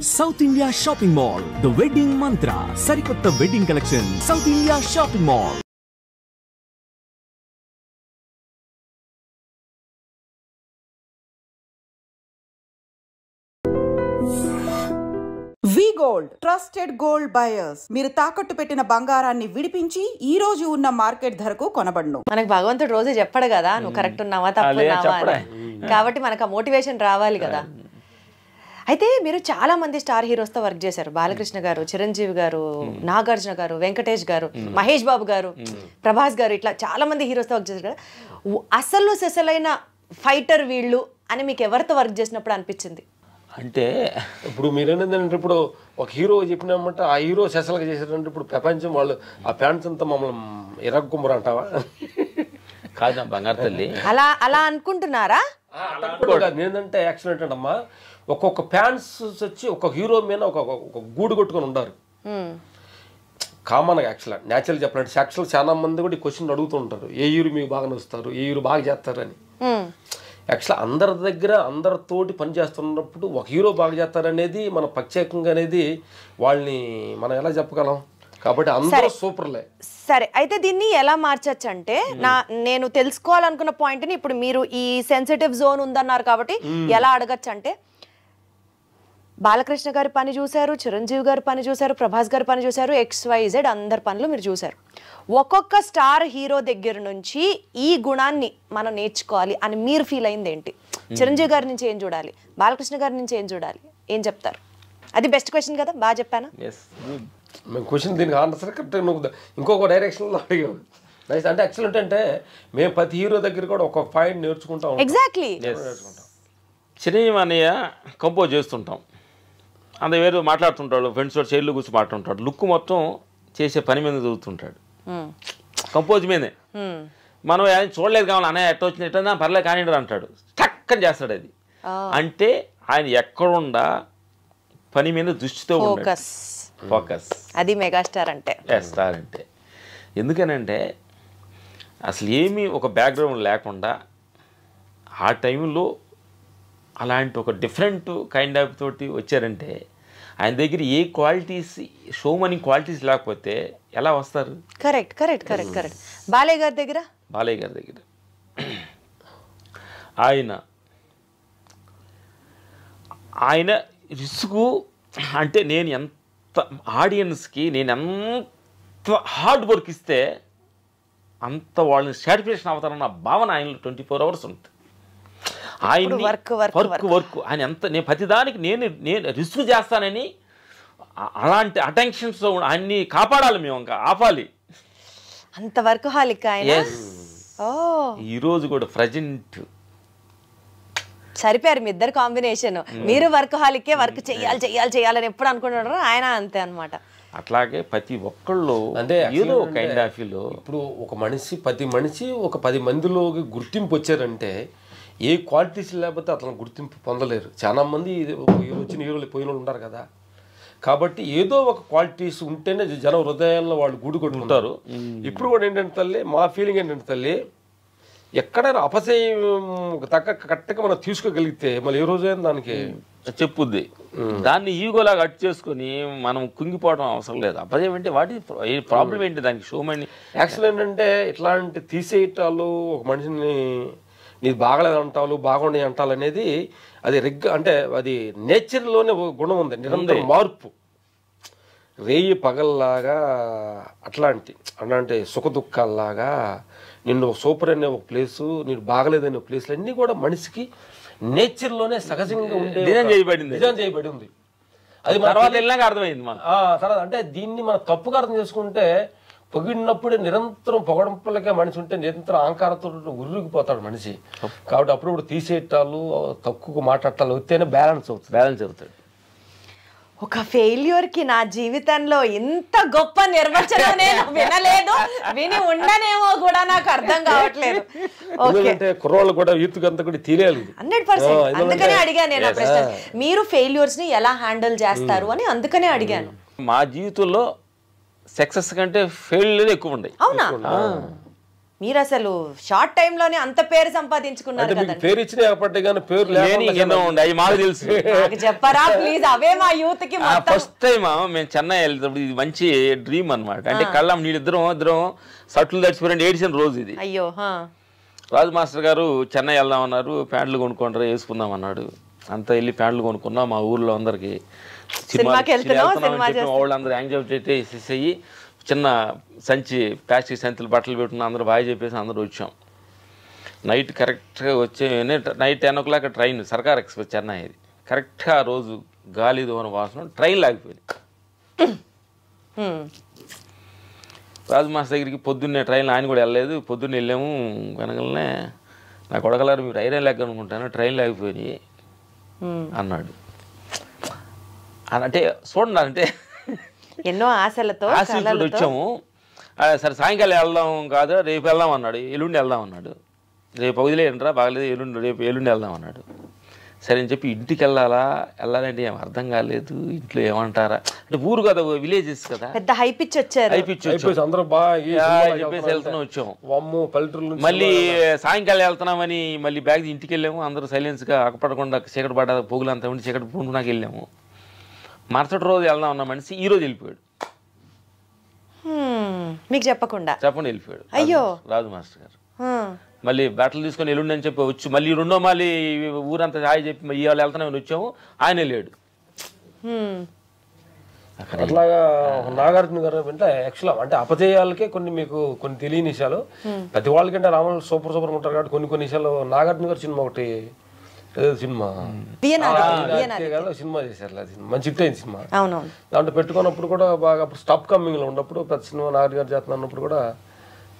South India Shopping Mall, The Wedding Mantra, Sarikotta Wedding Collection, South India Shopping Mall. V-Gold, trusted gold buyers. మీరు తాకట్టు పెట్టిన బంగారాన్ని విడిపించి ఈ రోజు ఉన్న మార్కెట్ ధరకు కొనబడును. మనకు భగవంతుడు రోజు చెప్పడు కదా నువ్వు కరెక్ట్ ఉన్నావా తప్పున్నావా కాబట్టి మనకు ఆ మోటివేషన్ రావాలి కదా. అయితే మీరు చాలా మంది స్టార్ హీరోస్తో వర్క్ చేశారు. బాలకృష్ణ గారు, చిరంజీవి గారు, నాగార్జున గారు, వెంకటేష్ గారు, మహేష్ బాబు గారు, ప్రభాస్ గారు, ఇట్లా చాలా మంది హీరోస్తో వర్క్ చేశారు కదా. అసలు సెసలైన ఫైటర్ వీళ్ళు అని మీకు ఎవరితో వర్క్ చేసినప్పుడు అనిపించింది? అంటే ఇప్పుడు మీరేంటంటే ఇప్పుడు ఒక హీరో చెప్పినామంటే ఆ హీరో సెసలుగా చేశారంటే ఇప్పుడు ప్రపంచం వాళ్ళు ఆ ఫ్యాన్స్ అంతా మమ్మల్ని ఇరగ్గుమ్మరు అంటావా? కాదు బంగారు తల్లి, అలా అనుకుంటున్నారా? ఏంటంటే యాక్సిడెంట్ అంటమ్మా, ఒక్కొక్క ఫ్యాన్స్ వచ్చి ఒక హీరో మీద ఒక గూడు కొట్టుకొని ఉంటారు కామన్గా. యాక్చువల్గా న్యాచురల్ చెప్పాలంటే యాక్చువల్ చాలా మంది కూడా ఈ క్వశ్చన్ అడుగుతూ ఉంటారు, ఏ హీరో మీకు బాగా నచ్చుతారు, ఏ హీరో బాగా చేస్తారు అని. యాక్చువల్గా అందరి దగ్గర అందరితోటి పని చేస్తున్నప్పుడు ఒక హీరో బాగా చేస్తారనేది మన ప్రత్యేకంగా అనేది వాళ్ళని మనం ఎలా చెప్పగలం? కాబట్టి అందరూ సూపర్లే. సరే, అయితే దీన్ని ఎలా మార్చచ్చు అంటే నేను తెలుసుకోవాలనుకున్న పాయింట్ని ఇప్పుడు మీరు ఈ సెన్సిటివ్ జోన్ ఉందన్నారు కాబట్టి ఎలా అడగచ్చు అంటే, బాలకృష్ణ గారి పని చూశారు, చిరంజీవి గారి పని చూశారు, ప్రభాస్ గారి పని చూశారు, XYZ అందరి పనులు మీరు చూశారు. ఒక్కొక్క స్టార్ హీరో దగ్గర నుంచి ఈ గుణాన్ని మనం నేర్చుకోవాలి అని మీరు ఫీల్ అయింది ఏంటి? చిరంజీవి గారి నుంచి ఏం చూడాలి, బాలకృష్ణ గారి నుంచి ఏం చూడాలి, ఏం చెప్తారు? అది బెస్ట్ క్వశ్చన్ కదా, బాగా చెప్పానా? మేము క్వశ్చన్ దీనికి ఆన్సర్ కరెక్ట్గా నువ్వు ఇంకొక డైరెక్షన్లో అడిగావు. నైస్. అంటే యాక్చువల్ అంటే మేము ప్రతి హీరో దగ్గర కూడా ఒక్కొక్క పాయింట్ నేర్చుకుంటాం. ఎగ్జాక్ట్లీ. చిరంజీవి అన్నయ్య కంపోజ్ చేస్తుంటాం, అంత వేరు మాట్లాడుతుంటాడు, ఫ్రెండ్స్ తోటి చైర్లు కూర్చొని మాట్లాడుతుంటాడు, లుక్ మొత్తం చేసే పని మీద చదువుతుంటాడు, కంపోజ్ మీదే. మనం చూడలేదు కావాలి అన్నయ్య ఎట్ట వచ్చింది ఎట్లా పర్లేదు కానీ అంటాడు, టక్కని చేస్తాడు. అది అంటే ఆయన ఎక్కడుండా పని మీద దృష్టితో ఫోకస్. అది మెగాస్టార్ అంటే. స్టార్ అంటే ఎందుకనంటే అసలు ఏమీ ఒక బ్యాక్గ్రౌండ్ లేకుండా ఆ టైంలో అలాంటి ఒక డిఫరెంట్ కైండ్ ఆఫ్ తోటి వచ్చారంటే ఆయన దగ్గర ఏ క్వాలిటీస్, షో మనీ క్వాలిటీస్ లేకపోతే ఎలా వస్తారు? Correct correct correct correct. Balayya గారి దగ్గర ఆయన రిస్క్ అంటే నేను ఎంత ఆడియన్స్కి నేను ఎంత హార్డ్ వర్క్ ఇస్తే అంత వాళ్ళని సాటిస్ఫాక్షన్ అవుతారన్న భావన ఆయనలో 24 hours ఉంటుంది. ఆయన వర్క్ ఆయన ఎంత నేను ప్రతిదానికి నేను రిస్క్ చేస్తానని అలాంటి అటెన్షన్స్ అన్ని కాపాడాలి, మేము ఇంకా ఆపాలి. అంత వర్క్ హాలిక్ ఆయన. ఈరోజు కూడా ప్రజెంట్ సరిపోయారు మీ ఇద్దరు కాంబినేషన్. మీరు వర్క్ హాలికే, వర్క్ చెయ్యాలని ఎప్పుడు అనుకుంటున్నారో ఆయన అంతే అనమాట. అట్లాగే ప్రతి ఒక్కళ్ళు అంటే ఏదో కైండ్ ఆఫ్ లో ఇప్పుడు ఒక మనిషి ప్రతి మనిషి ఒక 10 మందిలోకి గుర్తింపు వచ్చారంటే ఏ క్వాలిటీస్ లేకపోతే అతను గుర్తింపు పొందలేరు. చాలా మంది వచ్చిన హీరోలు పోయిన వాళ్ళు ఉంటారు కదా. కాబట్టి ఏదో ఒక క్వాలిటీస్ ఉంటేనే జన హృదయాల్లో వాళ్ళు గూడు కొట్టుకుంటారు. ఇప్పుడు కూడా ఏంటంటే తల్లి, మా ఫీలింగ్ ఏంటంటే తల్లి, ఎక్కడైనా అపశయం కరెక్ట్గా మనం తీసుకోగలిగితే మళ్ళీ ఏ రోజైనా దానికి చెప్పుద్ది. దాన్ని ఈగోలాగా అట్ చేసుకుని మనం కుంగిపోవడం అవసరం లేదు. అపజయం అంటే వాటి ప్రాబ్లం ఏంటి దానికి? షో మనీ యాక్చువల్ ఏంటంటే ఇట్లాంటి తీసేయటాలు, ఒక మనిషిని నీది బాగలేదు అంటాలు, బాగుండే అంటాలు అనేది అది అంటే అది నేచర్లోనే గుణం ఉంది, నిరంతరం మార్పు. రేయి పగల్లాగా అట్లాంటి సుఖ దుఃఖాల్లాగా నిన్ను సూపర్ అనే ఒక ప్లేసు, నేను బాగలేదనే ఒక ప్లేస్లు అన్నీ కూడా మనిషికి నేచర్లోనే సహజంగా ఉండే డిజైన్ చేయబడి ఉంది. అది తర్వాత వెళ్ళాక అర్థమైంది తర్వాత. అంటే దీన్ని మనం తప్పుగా అర్థం చేసుకుంటే పొగిడినప్పుడే నిరంతరం పొగడంపులకే మనిషి ఉంటే నిరంతరం అహంకారంతో ఉరిగిపోతాడు మనిషి. కాబట్టి అప్పుడప్పుడు తీసేయటాలు, తక్కువ మాట్లాడటాలు వస్తేనే బ్యాలెన్స్ అవుతాడు. ఒక ఫెయిల్యూర్ కి నా జీవితంలో ఇంత గొప్ప నిర్వచనం నేను వినలేదు, విని ఉండనేమో కూడా నాకు అర్థం కావట్లేదు. కుర్రోళ్ళు కూడా యూత్ అంతా కూడా తెలియాలి 100%. అందుకనే అడిగాను నేను ఆ ప్రశ్న, మీరు ఫెయిల్యూర్స్ ని ఎలా హ్యాండిల్ చేస్తారు అని అందుకనే అడిగాను. మా జీవితంలో సక్సెస్ కంటే ఫెయిల్యూర్ ఎక్కువ ఉన్నాయి. అవునా? మీరు అసలు షార్ట్ టైం లోనే అంత పేరు సంపాదించుకున్నారు అంటే మీకు కదండి. పేరు ఇచ్చిన ఏర్పడ్డే కానీ పేరు అవి మాకు తెలుసు. నాకు చెప్పరా ప్లీజ్, అవే మా యూత్ కి ఫస్ట్ టైం మేము చెన్నై వెళ్తాడు, ఇది మంచి డ్రీమ్ అనమాట. అంటే కళ్ళం ఇద్దరం సట్లు తడిచిపోయిన ఏడిసిన రోజు ఇది. అయ్యో. రాజు మాస్టర్ గారు చెన్నై వెళ్దామన్నారు, ప్యాంట్లు కొనుక్కుంటారు వేసుకుందాం అన్నాడు. అంతా వెళ్ళి ప్యాంట్లు కొనుక్కున్నాం. మా ఊర్లో అందరికి వాళ్ళందరూ యాంగ్జైటీ వేసేసి చిన్న సంచి ప్లాస్టిక్ సంచులు బట్టలు పెట్టుకున్న అందరూ బాగా చెప్పేసి అందరూ వచ్చాం. నైట్ కరెక్ట్గా వచ్చే నైట్ 10 o'clock ట్రైన్, సర్కార్ ఎక్స్ప్రెస్ చెన్నై. ఇది కరెక్ట్గా ఆ రోజు గాలి దోన వాసన ట్రైన్ లాగిపోయింది. రాజు మాస్టర్ దగ్గరికి పొద్దున్నే ట్రైన్ ఆయన కూడా వెళ్ళలేదు. పొద్దున్నే వెళ్ళాము. వెనకలనే నా కొడగలారు మీరు ఐరన్ లెక్క అనుకుంటాను, ట్రైన్ లేకపోయి అన్నాడు. అంటే చూడండి, అంటే ఎన్నో ఆశలతో వచ్చాము. సరే సాయంకాలం వెళ్దాం కాదు, రేపు వెళ్దాం అన్నాడు. ఎల్లుండి వెళ్దాం అన్నాడు. రేపు వదిలేయండిరా, బాగలేదు, రేపు ఎల్లుండి వెళ్దాం అన్నాడు. సరే అని చెప్పి ఇంటికి వెళ్ళాలంటే ఏం అర్థం కాలేదు. ఇంట్లో ఏమంటారా అంటే ఊరు కదా, విలేజెస్ కదా, పెద్ద హైపిచ్ వచ్చారు. చెప్పేసి వెళ్తున్నాం వచ్చాము. మళ్ళీ సాయంకాలం వెళ్తున్నామని మళ్ళీ బ్యాగ్ ఇంటికి వెళ్ళాము. అందరూ సైలెన్స్గా అక్కపడకుండా చీకటి పడ్డ పొగులు అంతా ఉండి చీకటి పూనుకున్నాక వెళ్ళాము. మరుసటి రోజు వెళ్దాం అన్న మనిషి ఈ రోజు వెళ్ళిపోయాడు. మీకు చెప్పకుండా వెళ్ళిపోయాడు. అయ్యో. రాజు మాస్టర్ గారు మళ్ళీ బట్టలు తీసుకొని ఎల్లుండి అని చెప్పి వచ్చి మళ్ళీ మళ్ళీ ఊరంతా హాయి చెప్పి ఇవాళ వెళ్తానని వచ్చాము. ఆయన లేడు. అట్లాగా నాగార్జున గారు అంటే యాక్చువల్ అంటే అపజయాలకే మీకు కొన్ని తెలియని విషయాలు, ప్రతి వాళ్ళకంటే రాములు సూపర్ ఉంటారు కాబట్టి కొన్ని విషయాలు. నాగార్జున గారు సినిమా ఒకటి సినిమా సినిమా చేశారు, మంచి హిట్ అయింది సినిమా. దాంట్లో పెట్టుకున్నప్పుడు కూడా బాగా అప్పుడు స్టాప్ కమ్మింగ్ లో ఉన్నప్పుడు ప్రతి సినిమా నాగార్జున గారు చేస్తున్నా అన్నప్పుడు కూడా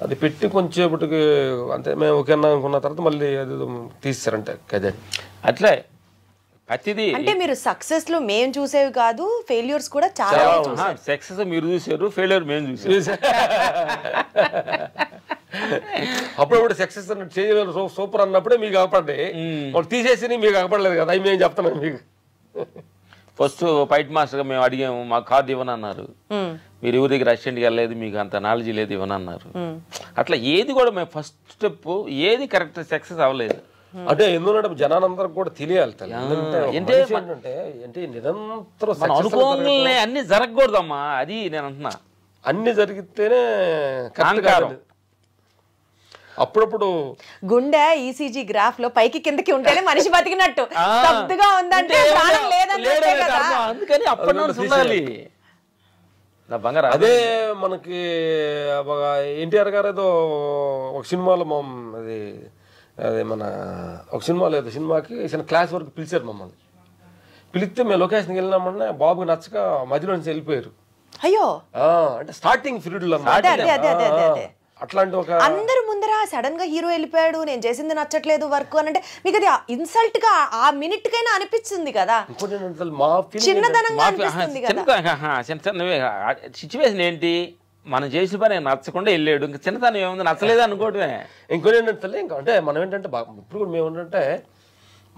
అది పెట్టి కొంచెంసేపటికి అంతే మేము ఓకే అనుకున్న తర్వాత మళ్ళీ అది తీస్తారంటే కదే. అట్లే ప్రతిదీ అంటే మీరు సక్సెస్ లో మేము చూసేవి కాదు, ఫెయిల్యూర్స్ కూడా చాలా. సక్సెస్ మీరు చూసారు, ఫెయిల్యూర్ మేము చూసారు. అప్పుడప్పుడు సక్సెస్ చేయలేదు సూపర్ అన్నప్పుడే మీకు కాపాడ్డాయి, వాళ్ళు తీసేసి మీకు కాపాడలేదు కదా. అవి మేము చెప్తున్నాం మీకు. ఫస్ట్ ఫైట్ మాస్టర్గా మేము అడిగాము, మాకు కార్డు ఇవ్వనన్నారు. మీరు ఎవరి దగ్గర అసిస్టెంట్కి వెళ్ళలేదు, మీకు అంత నాలెడ్జ్ లేదు, ఇవ్వనన్నారు. అట్లా ఏది కూడా మేము ఫస్ట్ స్టెప్ ఏది కరెక్ట్ సక్సెస్ అవ్వలేదు. అంటే ఎందుకంటే జనాలందరూ కూడా తెలియాలి అంటే నిరంతరం అనుకోగానే అన్ని జరగకూడదమ్మా. అది నేను అంటున్నా, అన్ని జరిగితేనే అప్పుడప్పుడు గుండె ఈసీజీ గ్రాఫ్ లో పైకి కిందకి ఉంటేనే మనిషి బతికినట్టు. స్తబ్దుగా ఉందంటే ప్రాణం లేదంటే కదా. అందుకని అప్పుడు అదే మనకి ఎన్టీఆర్ గారు ఏదో ఒక సినిమాలో అది అదే మన ఒక సినిమాలో ఏదో సినిమాకి క్లాస్ వరకు పిలిచారు మమ్మల్ని. పిలిస్తే మేము లొకేషన్కి వెళ్ళినామన్నా బాబుకి నచ్చక మధ్యలో నుంచి వెళ్ళిపోయారు. అయ్యో. అంటే స్టార్టింగ్ పీరియడ్ లో అట్లాంటి ఒక అందరు ముందర సడన్ గా హీరో వెళ్ళిపోయాడు, నేను చేసింది నచ్చట్లేదు వర్క్ అని అంటే మీకు అది ఇన్సల్ట్ గా ఆ మినిట్ కైనా అనిపించింది కదా, చిన్నదనంగా అనిపిస్తుంది కదా. సిచ్యువేషన్ ఏంటి, మనం చేసిన పని నచ్చకుండా వెళ్ళాడు, ఇంకా చిన్నతనం ఏముంది, నచ్చలేదు అనుకోవడమే. ఇంకోటి ఏంటంటే ఇంకా అంటే మనం ఏంటంటే ఇప్పుడు కూడా మేము ఏంటంటే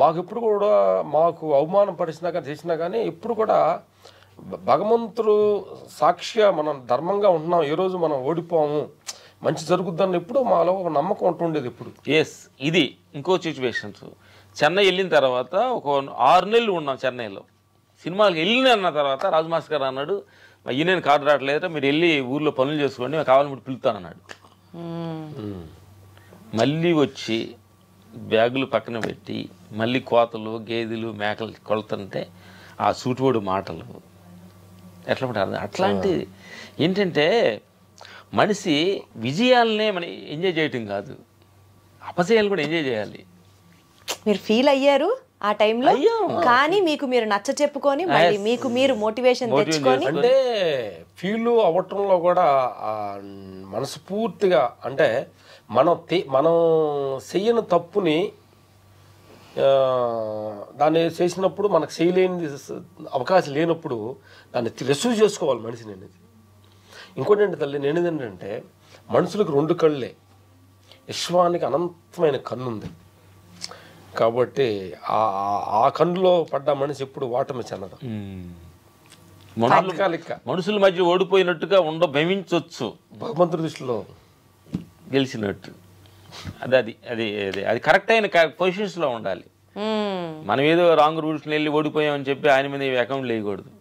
మాకు ఇప్పుడు కూడా మాకు అవమానం పరిచినా కానీ చేసినా కానీ ఇప్పుడు కూడా భగవంతుడు సాక్షిగా మనం ధర్మంగా ఉంటున్నాం, ఏ రోజు మనం ఓడిపోము, మంచి జరుగుద్దని ఎప్పుడు మాలో ఒక నమ్మకం ఉంటుండేది ఇప్పుడు. ఇది ఇంకో సిచ్యువేషన్స్. చెన్నై వెళ్ళిన తర్వాత ఒక 6 నెలలు ఉన్నాం చెన్నైలో. సినిమాకి వెళ్ళిన తర్వాత రాజు మాస్టర్ గారు అన్నాడు, ఈయన కార్డు రావట్లేదు, మీరు వెళ్ళి ఊర్లో పనులు చేసుకోండి, కావాలని మీరు పిలుతానన్నాడు. మళ్ళీ వచ్చి బ్యాగులు పక్కన పెట్టి మళ్ళీ కోతలు గేదెలు మేకలు కొలుతుంటే ఆ సూటిపోడు మాటలు ఎట్లా ఉంటారు. అట్లాంటి ఏంటంటే మనిషి విజయాలనే మనం ఎంజాయ్ చేయటం కాదు, అపజయాలు కూడా ఎంజాయ్ చేయాలి. మీరు ఫీల్ అయ్యారు ఆ టైంలో, కానీ మీకు మీరు నచ్చ చెప్పుకొని మళ్ళీ మీకు మీరు మోటివేషన్ తెచ్చుకొని అంటే ఫీల్ అవ్వటంలో కూడా మనస్ఫూర్తిగా అంటే మనం చెయ్యని తప్పుని దాన్ని చేసినప్పుడు మనకు చేయలేని అవకాశం లేనప్పుడు దాన్ని రిసీవ్ చేసుకోవాలి మనిషిని అనేది. ఇంకోటి ఏంటి తల్లి, నేను ఏంటంటే మనుషులకు 2 కళ్ళే, విశ్వానికి అనంతమైన కన్ను ఉంది కాబట్టి ఆ కన్నులో పడ్డ మనిషి ఎప్పుడు ఓటమి చెందడం. మనుషుల మధ్య ఓడిపోయినట్టుగా భ్రమించవచ్చు భగవంతుడి దృష్టిలో. గెలిచినట్టు. అది అది అది అది అది కరెక్ట్ అయిన పొజిషన్స్లో ఉండాలి. మనం ఏదో రాంగ్ రూల్స్ని వెళ్ళి ఓడిపోయామని చెప్పి ఆయన మీద అకౌంట్ వేయకూడదు.